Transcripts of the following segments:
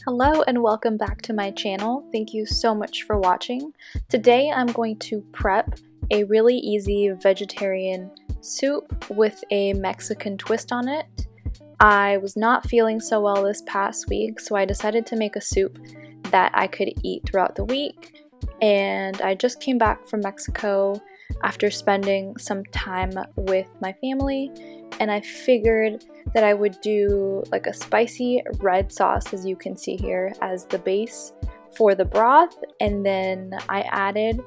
Hello and welcome back to my channel. Thank you so much for watching. Today I'm going to prep a really easy vegetarian soup with a Mexican twist on it. I was not feeling so well this past week, so I decided to make a soup that I could eat throughout the week. And I just came back from Mexico after spending some time with my family, and I figured that I would do like a spicy red sauce, as you can see here, as the base for the broth, and then I added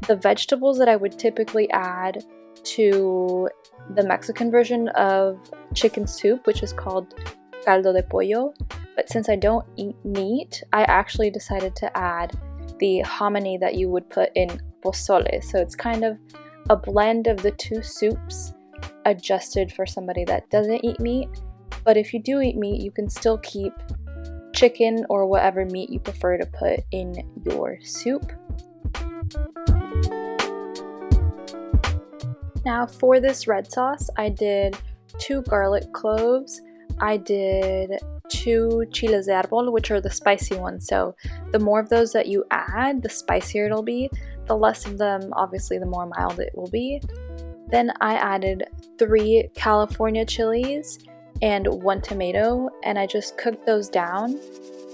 the vegetables that I would typically add to the Mexican version of chicken soup, which is called caldo de pollo. But since I don't eat meat, I actually decided to add the hominy that you would put in pozole. So it's kind of a blend of the two soups, adjusted for somebody that doesn't eat meat. But if you do eat meat, you can still keep chicken or whatever meat you prefer to put in your soup. Now for this red sauce, I did 2 garlic cloves, I did 2 chiles de árbol, which are the spicy ones, so the more of those that you add, the spicier it'll be. The less of them, obviously, the more mild it will be. Then I added 3 California chilies and 1 tomato, and I just cooked those down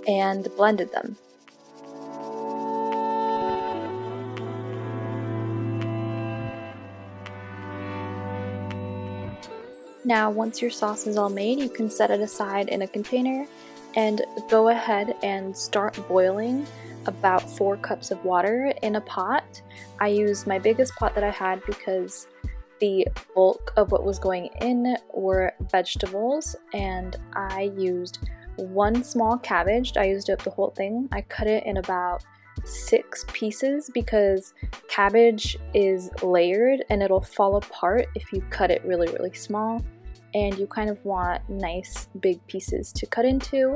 and blended them. Now, once your sauce is all made, you can set it aside in a container and go ahead and start boiling about 4 cups of water in a pot. I used my biggest pot that I had because the bulk of what was going in were vegetables, and I used 1 small cabbage. I used up the whole thing. I cut it in about 6 pieces because cabbage is layered and it'll fall apart if you cut it really, really small, and you kind of want nice big pieces to cut into.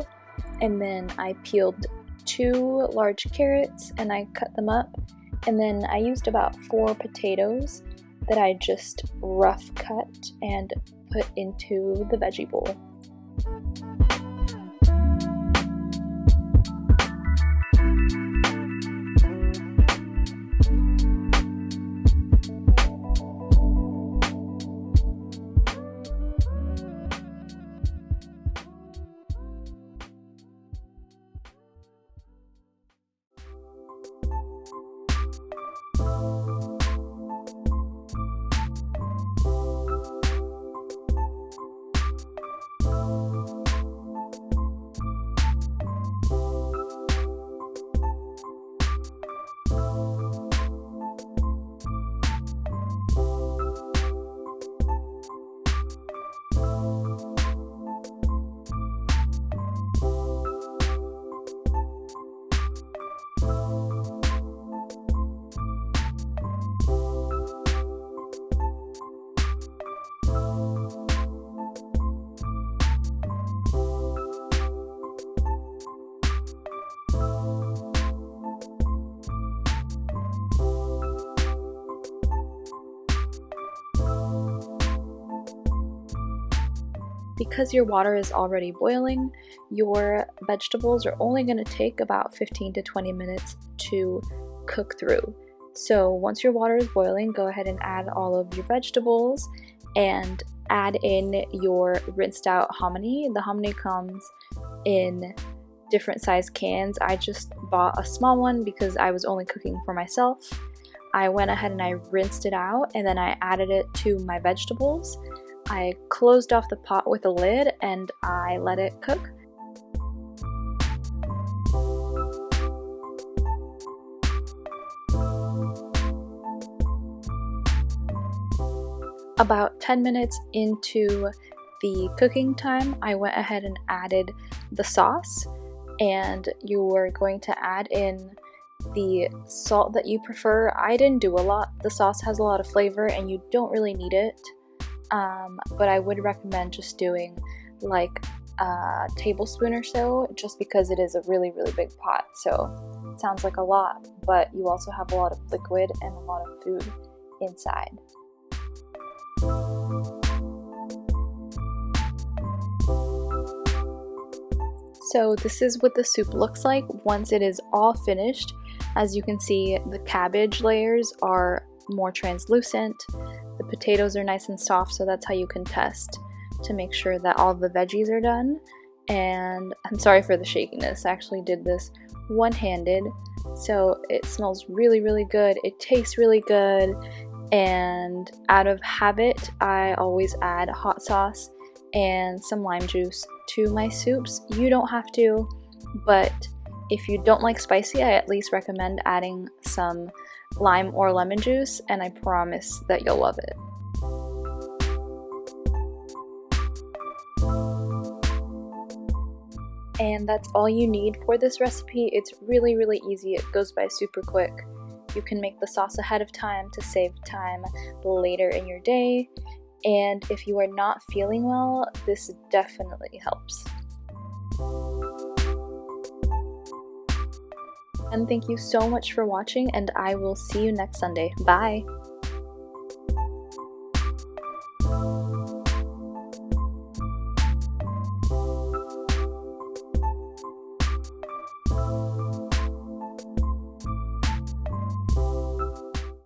And then I peeled 2 large carrots and I cut them up, and then I used about 4 potatoes that I just rough cut and put into the veggie bowl. Because your water is already boiling, your vegetables are only going to take about 15 to 20 minutes to cook through. So once your water is boiling, go ahead and add all of your vegetables and add in your rinsed out hominy. The hominy comes in different size cans. I just bought a small one because I was only cooking for myself. I went ahead and I rinsed it out, and then I added it to my vegetables. I closed off the pot with a lid and I let it cook. About 10 minutes into the cooking time, I went ahead and added the sauce, and you are going to add in the salt that you prefer. I didn't do a lot. The sauce has a lot of flavor and you don't really need it, but I would recommend just doing like a tablespoon or so, just because it is a really, really big pot. So it sounds like a lot, but you also have a lot of liquid and a lot of food inside. So this is what the soup looks like once it is all finished. As you can see, the cabbage layers are more translucent. The potatoes are nice and soft, so that's how you can test to make sure that all the veggies are done. And I'm sorry for the shakiness. I actually did this one-handed, so it smells really, really good. It tastes really good, and out of habit, I always add hot sauce and some lime juice to my soups. You don't have to, but if you don't like spicy, I at least recommend adding some lime or lemon juice, and I promise that you'll love it. And that's all you need for this recipe. It's really, really easy. It goes by super quick. You can make the sauce ahead of time to save time later in your day. And if you are not feeling well, this definitely helps. And thank you so much for watching, and I will see you next Sunday. Bye!